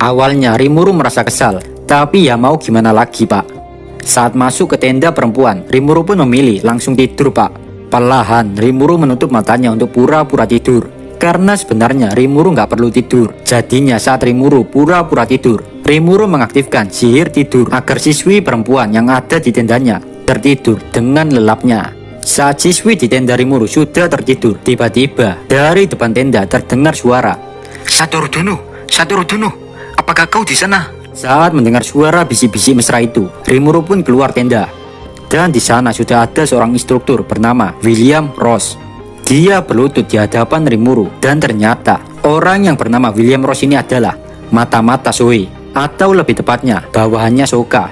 Awalnya Rimuru merasa kesal, tapi ya mau gimana lagi pak. Saat masuk ke tenda perempuan, Rimuru pun memilih langsung tidur pak. Perlahan Rimuru menutup matanya untuk pura-pura tidur. Karena sebenarnya Rimuru nggak perlu tidur. Jadinya saat Rimuru pura-pura tidur, Rimuru mengaktifkan sihir tidur agar siswi perempuan yang ada di tendanya tertidur dengan lelapnya. Saat siswi di tenda Rimuru sudah tertidur, tiba-tiba dari depan tenda terdengar suara, Satoru Dono, apakah kau di sana? Saat mendengar suara bisik-bisik mesra itu, Rimuru pun keluar tenda. Dan di sana sudah ada seorang instruktur bernama William Ross. Dia berlutut di hadapan Rimuru, dan ternyata orang yang bernama William Ross ini adalah mata-mata Zoe, atau lebih tepatnya bawahannya Soka.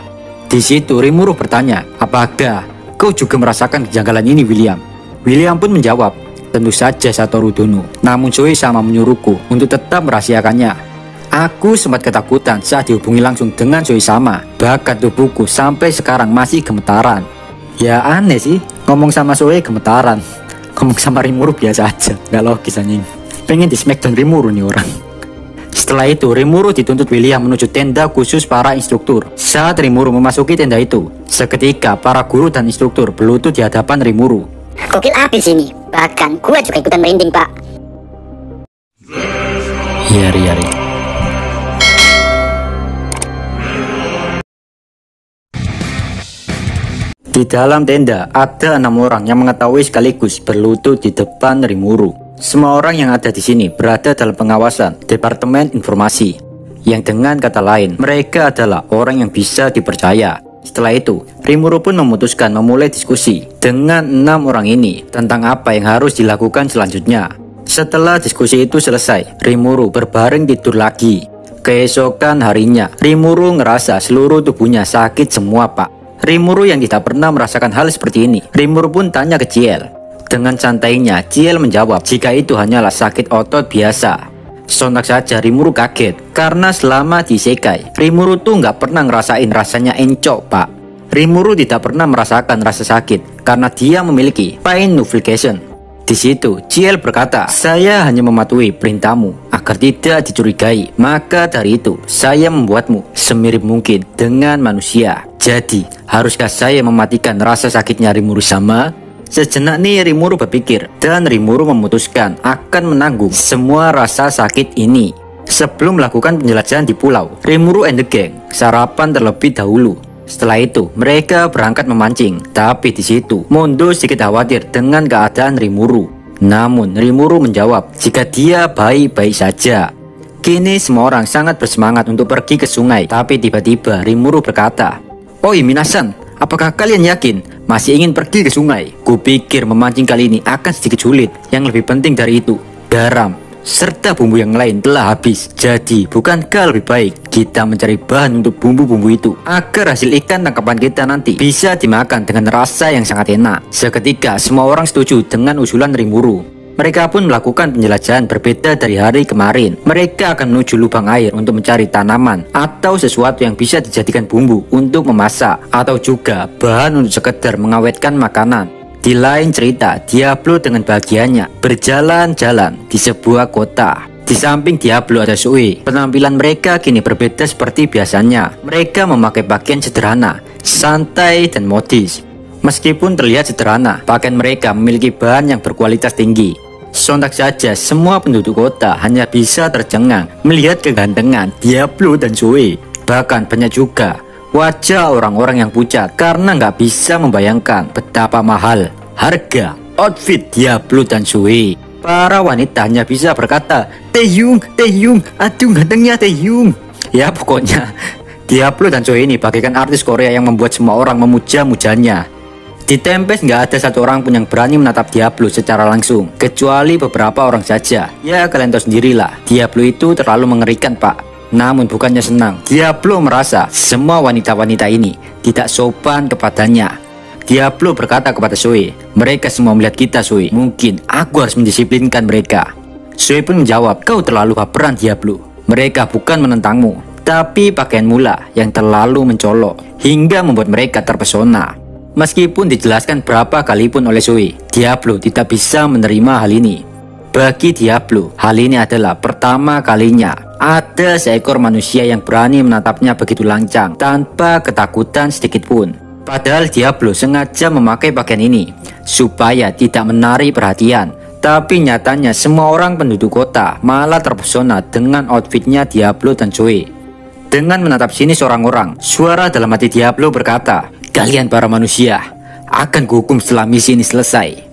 Di situ Rimuru bertanya, apakah kau juga merasakan kejanggalan ini William? William pun menjawab, tentu saja Satoru Dono. Namun Zoe sama menyuruhku untuk tetap merahasiakannya. Aku sempat ketakutan saat dihubungi langsung dengan Zoe sama. Bahkan tubuhku sampai sekarang masih gemetaran. Ya aneh sih, ngomong sama Zoe gemetaran. Ngomong sama Rimuru biasa aja, gak logis anjing. Pengen di smackdown Rimuru nih orang. Setelah itu Rimuru dituntut William menuju tenda khusus para instruktur. Saat Rimuru memasuki tenda itu, seketika para guru dan instruktur berlutut di hadapan Rimuru. Gokil abis ini, bahkan gue juga ikutan merinding pak. Yari. Di dalam tenda ada 6 orang yang mengetahui sekaligus berlutut di depan Rimuru. Semua orang yang ada di sini berada dalam pengawasan Departemen Informasi. Yang dengan kata lain, mereka adalah orang yang bisa dipercaya. Setelah itu, Rimuru pun memutuskan memulai diskusi dengan 6 orang ini tentang apa yang harus dilakukan selanjutnya. Setelah diskusi itu selesai, Rimuru berbaring tidur lagi. Keesokan harinya, Rimuru ngerasa seluruh tubuhnya sakit semua pak. Rimuru yang tidak pernah merasakan hal seperti ini. Rimuru pun tanya ke Ciel. Dengan santainya, Ciel menjawab jika itu hanyalah sakit otot biasa. Sontak saja Rimuru kaget, karena selama di Isekai, Rimuru tuh nggak pernah ngerasain rasanya encok pak. Rimuru tidak pernah merasakan rasa sakit, karena dia memiliki pain nullification. Di situ, Ciel berkata, saya hanya mematuhi perintahmu agar tidak dicurigai. Maka dari itu, saya membuatmu semirip mungkin dengan manusia. Jadi, haruskah saya mematikan rasa sakitnya Rimuru sama? Sejenak nih Rimuru berpikir, dan Rimuru memutuskan akan menanggung semua rasa sakit ini. Sebelum melakukan penjelajahan di pulau, Rimuru and the gang sarapan terlebih dahulu. Setelah itu, mereka berangkat memancing. Tapi di situ, Mondo sedikit khawatir dengan keadaan Rimuru. Namun, Rimuru menjawab jika dia baik-baik saja. Kini semua orang sangat bersemangat untuk pergi ke sungai. Tapi tiba-tiba Rimuru berkata, "Oi minasan, apakah kalian yakin masih ingin pergi ke sungai? Kupikir memancing kali ini akan sedikit sulit. Yang lebih penting dari itu, garam serta bumbu yang lain telah habis. Jadi bukankah lebih baik kita mencari bahan untuk bumbu-bumbu itu agar hasil ikan tangkapan kita nanti bisa dimakan dengan rasa yang sangat enak?" Seketika semua orang setuju dengan usulan Rimuru. Mereka pun melakukan penjelajahan berbeda dari hari kemarin. Mereka akan menuju lubang air untuk mencari tanaman atau sesuatu yang bisa dijadikan bumbu untuk memasak, atau juga bahan untuk sekedar mengawetkan makanan. Di lain cerita, Diablo dengan bahagianya berjalan-jalan di sebuah kota. Di samping Diablo ada Zoe. Penampilan mereka kini berbeda seperti biasanya. Mereka memakai pakaian sederhana, santai dan modis. Meskipun terlihat sederhana, pakaian mereka memiliki bahan yang berkualitas tinggi. Sontak saja semua penduduk kota hanya bisa tercengang melihat kegantengan Diablo dan Zoe. Bahkan banyak juga wajah orang-orang yang pucat karena nggak bisa membayangkan betapa mahal harga outfit Diablo dan Zoe. Para wanita hanya bisa berkata, Taehyung, aduh gantengnya Taehyung. Ya pokoknya Diablo dan Zoe ini bagaikan artis Korea yang membuat semua orang memuja-mujanya. Di Tempest nggak ada satu orang pun yang berani menatap Diablo secara langsung, kecuali beberapa orang saja. Ya kalian tahu sendirilah, Diablo itu terlalu mengerikan pak. Namun bukannya senang, Diablo merasa semua wanita-wanita ini tidak sopan kepadanya. Diablo berkata kepada Zoe, mereka semua melihat kita Zoe, mungkin aku harus mendisiplinkan mereka. Zoe pun menjawab, kau terlalu baperan Diablo. Mereka bukan menentangmu, tapi pakaian mula yang terlalu mencolok hingga membuat mereka terpesona. Meskipun dijelaskan berapa kali pun oleh Zoe, Diablo tidak bisa menerima hal ini. Bagi Diablo, hal ini adalah pertama kalinya ada seekor manusia yang berani menatapnya begitu lancang tanpa ketakutan sedikit pun. Padahal Diablo sengaja memakai pakaian ini supaya tidak menarik perhatian. Tapi nyatanya semua orang penduduk kota malah terpesona dengan outfitnya Diablo dan Zoe. Dengan menatap sinis orang-orang, suara dalam hati Diablo berkata, "Kalian para manusia akan kuhukum setelah misi ini selesai."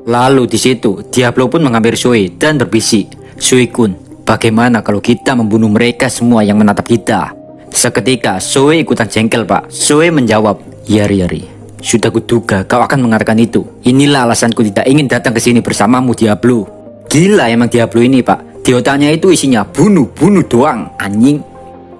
Lalu di situ Diablo pun mengambil Zoe dan berbisik, "Zoe-kun, bagaimana kalau kita membunuh mereka semua yang menatap kita?" Seketika Zoe ikutan jengkel, Pak. Zoe menjawab, "Yari, sudah kuduga kau akan mengatakan itu. Inilah alasanku tidak ingin datang ke sini bersamamu, Diablo." Gila emang Diablo ini, Pak. Di otaknya itu isinya bunuh doang, anjing.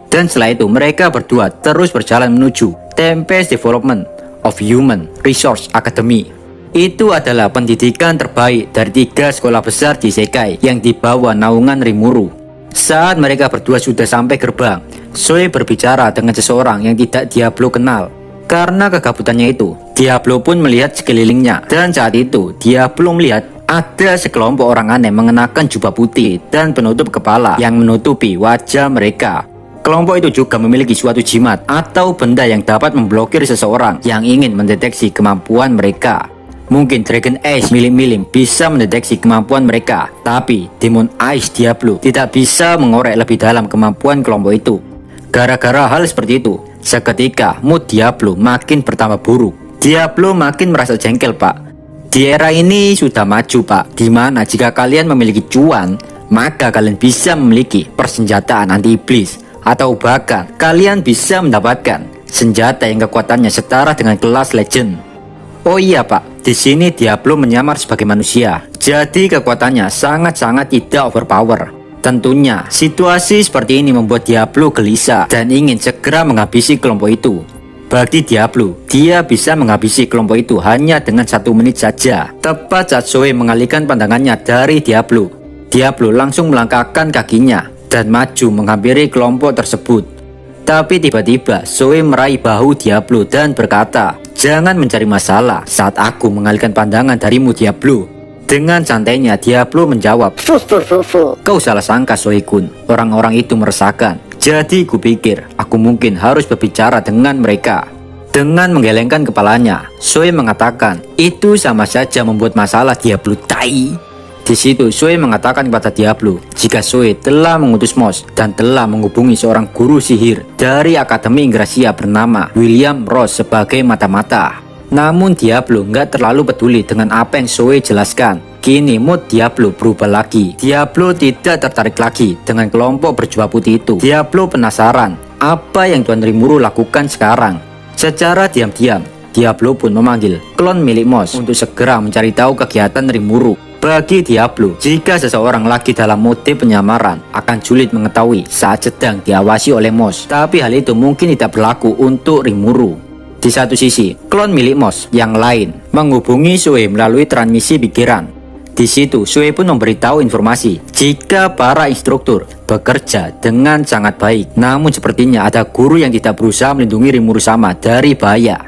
Dan setelah itu mereka berdua terus berjalan menuju Tempest Development of Human Resource Academy. Itu adalah pendidikan terbaik dari 3 sekolah besar di Isekai yang dibawa naungan Rimuru. Saat mereka berdua sudah sampai gerbang, Zoe berbicara dengan seseorang yang tidak Diablo kenal. Karena kegabutannya itu, Diablo pun melihat sekelilingnya. Dan saat itu, Diablo melihat ada sekelompok orang aneh mengenakan jubah putih dan penutup kepala yang menutupi wajah mereka. Kelompok itu juga memiliki suatu jimat atau benda yang dapat memblokir seseorang yang ingin mendeteksi kemampuan mereka. Mungkin Dragon Eyes milim-milim bisa mendeteksi kemampuan mereka, tapi Demon Eyes Diablo tidak bisa mengorek lebih dalam kemampuan kelompok itu. Gara-gara hal seperti itu, seketika mood Diablo makin bertambah buruk. Diablo makin merasa jengkel, Pak. Di era ini sudah maju, Pak, dimana jika kalian memiliki cuan, maka kalian bisa memiliki persenjataan anti-iblis, atau bahkan kalian bisa mendapatkan senjata yang kekuatannya setara dengan kelas legend. Oh iya, Pak, di sini Diablo menyamar sebagai manusia, jadi kekuatannya sangat-sangat tidak overpower. Tentunya situasi seperti ini membuat Diablo gelisah dan ingin segera menghabisi kelompok itu. Bagi Diablo, dia bisa menghabisi kelompok itu hanya dengan 1 menit saja. Tepat saat Zoe mengalihkan pandangannya dari Diablo, Diablo langsung melangkahkan kakinya dan maju menghampiri kelompok tersebut. Tapi tiba-tiba Zoe meraih bahu Diablo dan berkata, "Jangan mencari masalah saat aku mengalihkan pandangan darimu, Diablo." Dengan santainya Diablo menjawab, "Kau salah sangka, Zoe-kun. Orang-orang itu meresahkan. Jadi kupikir aku mungkin harus berbicara dengan mereka." Dengan menggelengkan kepalanya, Zoe mengatakan, "Itu sama saja membuat masalah, Diablo tai." Di situ Zoe mengatakan kepada Diablo jika Zoe telah mengutus Moss dan telah menghubungi seorang guru sihir dari Akademi Ingracia bernama William Ross sebagai mata-mata. Namun Diablo nggak terlalu peduli dengan apa yang Zoe jelaskan. Kini mood Diablo berubah lagi. Diablo tidak tertarik lagi dengan kelompok berjubah putih itu. Diablo penasaran apa yang Tuan Rimuru lakukan sekarang. Secara diam-diam, Diablo pun memanggil klon milik Moss untuk segera mencari tahu kegiatan Rimuru. Bagi Diablo, jika seseorang lagi dalam mode penyamaran, akan sulit mengetahui saat sedang diawasi oleh Moss. Tapi hal itu mungkin tidak berlaku untuk Rimuru. Di satu sisi, klon milik Moss yang lain menghubungi Zoe melalui transmisi pikiran. Di situ, Zoe pun memberitahu informasi jika para instruktur bekerja dengan sangat baik. Namun sepertinya ada guru yang tidak berusaha melindungi Rimuru sama dari bahaya.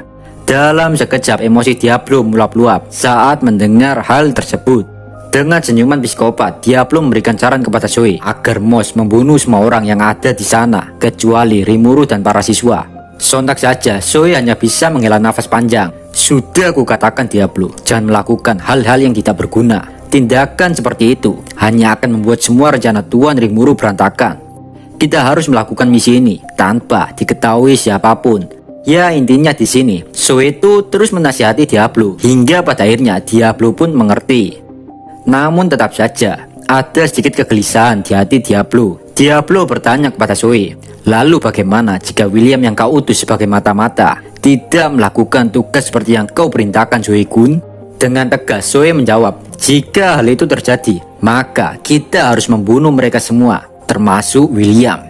Dalam sekejap emosi Diablo meluap-luap saat mendengar hal tersebut. Dengan senyuman psikopat, Diablo memberikan saran kepada Zoe agar Moss membunuh semua orang yang ada di sana, kecuali Rimuru dan para siswa. Sontak saja, Zoe hanya bisa menghela nafas panjang. "Sudah kukatakan Diablo, jangan melakukan hal-hal yang tidak berguna. Tindakan seperti itu hanya akan membuat semua rencana Tuan Rimuru berantakan. Kita harus melakukan misi ini tanpa diketahui siapapun." Ya, intinya di sini, Zoe itu terus menasihati Diablo hingga pada akhirnya Diablo pun mengerti. Namun tetap saja ada sedikit kegelisahan di hati Diablo. Diablo bertanya kepada Zoe, "Lalu bagaimana jika William yang kau utus sebagai mata-mata tidak melakukan tugas seperti yang kau perintahkan, Zoe-kun?" Dengan tegas Zoe menjawab, "Jika hal itu terjadi, maka kita harus membunuh mereka semua, termasuk William."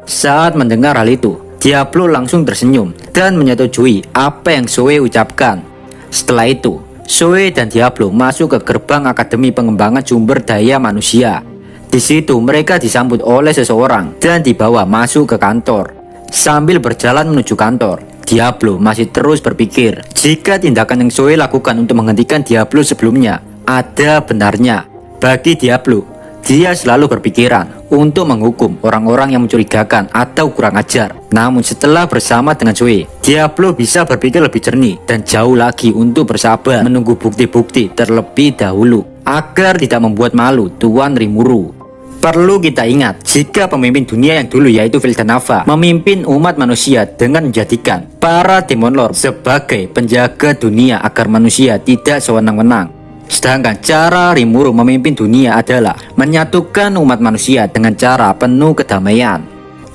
Saat mendengar hal itu, Diablo langsung tersenyum dan menyetujui apa yang Zoe ucapkan. Setelah itu, Zoe dan Diablo masuk ke gerbang Akademi Pengembangan Sumber Daya Manusia. Di situ mereka disambut oleh seseorang dan dibawa masuk ke kantor. Sambil berjalan menuju kantor, Diablo masih terus berpikir jika tindakan yang Zoe lakukan untuk menghentikan Diablo sebelumnya ada benarnya. Bagi Diablo, dia selalu berpikiran untuk menghukum orang-orang yang mencurigakan atau kurang ajar. Namun setelah bersama dengan Zoe, Diablo bisa berpikir lebih jernih dan jauh lagi untuk bersabar menunggu bukti-bukti terlebih dahulu agar tidak membuat malu Tuan Rimuru. Perlu kita ingat, jika pemimpin dunia yang dulu yaitu Vildanava memimpin umat manusia dengan menjadikan para Demon Lord sebagai penjaga dunia agar manusia tidak sewenang-wenang. Sedangkan cara Rimuru memimpin dunia adalah menyatukan umat manusia dengan cara penuh kedamaian.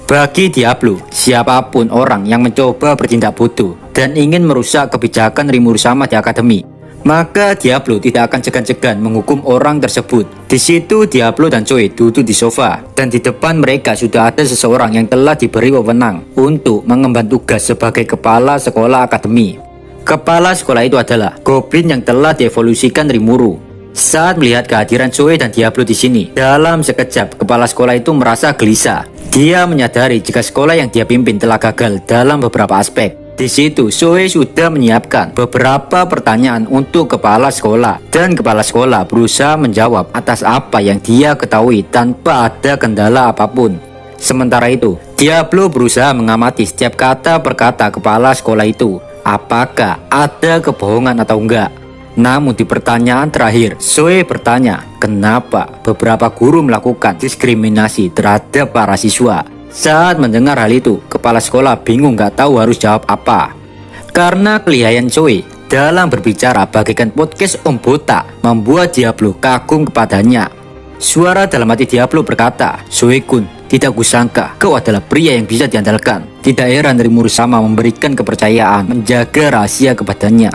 Bagi Diablo, siapapun orang yang mencoba bertindak bodoh dan ingin merusak kebijakan Rimuru sama di akademi, maka Diablo tidak akan segan-segan menghukum orang tersebut. Di situ Diablo dan Zoe duduk di sofa, dan di depan mereka sudah ada seseorang yang telah diberi wewenang untuk mengemban tugas sebagai kepala sekolah akademi. Kepala sekolah itu adalah goblin yang telah dievolusikan Rimuru. Saat melihat kehadiran Zoe dan Diablo di sini, dalam sekejap kepala sekolah itu merasa gelisah. Dia menyadari jika sekolah yang dia pimpin telah gagal dalam beberapa aspek. Di situ Zoe sudah menyiapkan beberapa pertanyaan untuk kepala sekolah, dan kepala sekolah berusaha menjawab atas apa yang dia ketahui tanpa ada kendala apapun. Sementara itu, Diablo berusaha mengamati setiap kata per kata kepala sekolah itu. Apakah ada kebohongan atau enggak? Namun di pertanyaan terakhir, Zoe bertanya, kenapa beberapa guru melakukan diskriminasi terhadap para siswa? Saat mendengar hal itu, kepala sekolah bingung gak tahu harus jawab apa. Karena kelihayan Zoe dalam berbicara bagaikan podcast Om Botak membuat Diablo kagum kepadanya. Suara dalam hati Diablo berkata, Zoe-kun, tidak kusangka kau adalah pria yang bisa diandalkan. Tidak heran Rimuru sama memberikan kepercayaan menjaga rahasia kepadanya.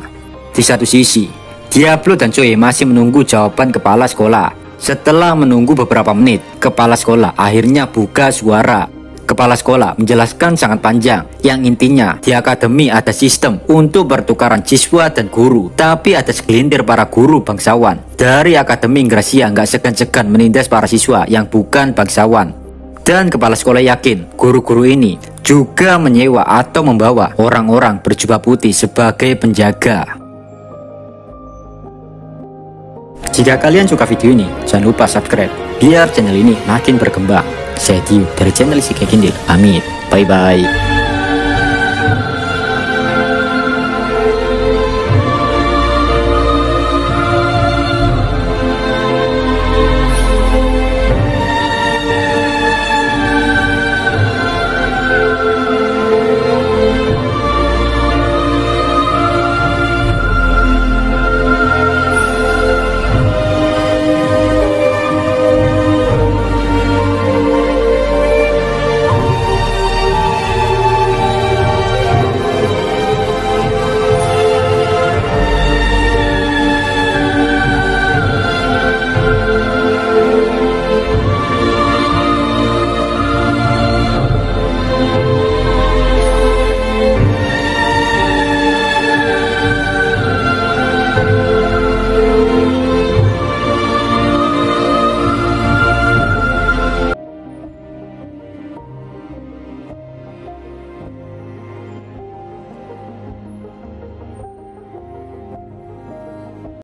Di satu sisi, Diablo dan Zoe masih menunggu jawaban kepala sekolah. Setelah menunggu beberapa menit, kepala sekolah akhirnya buka suara. Kepala sekolah menjelaskan sangat panjang, yang intinya di akademi ada sistem untuk pertukaran siswa dan guru, tapi ada segelintir para guru bangsawan dari Akademi Ingracia nggak segan-segan menindas para siswa yang bukan bangsawan. Dan kepala sekolah yakin guru-guru ini juga menyewa atau membawa orang-orang berjubah putih sebagai penjaga. Jika kalian suka video ini, jangan lupa subscribe biar channel ini makin berkembang. Saya Dio dari channel Isi Kekindil. Amin. Bye bye.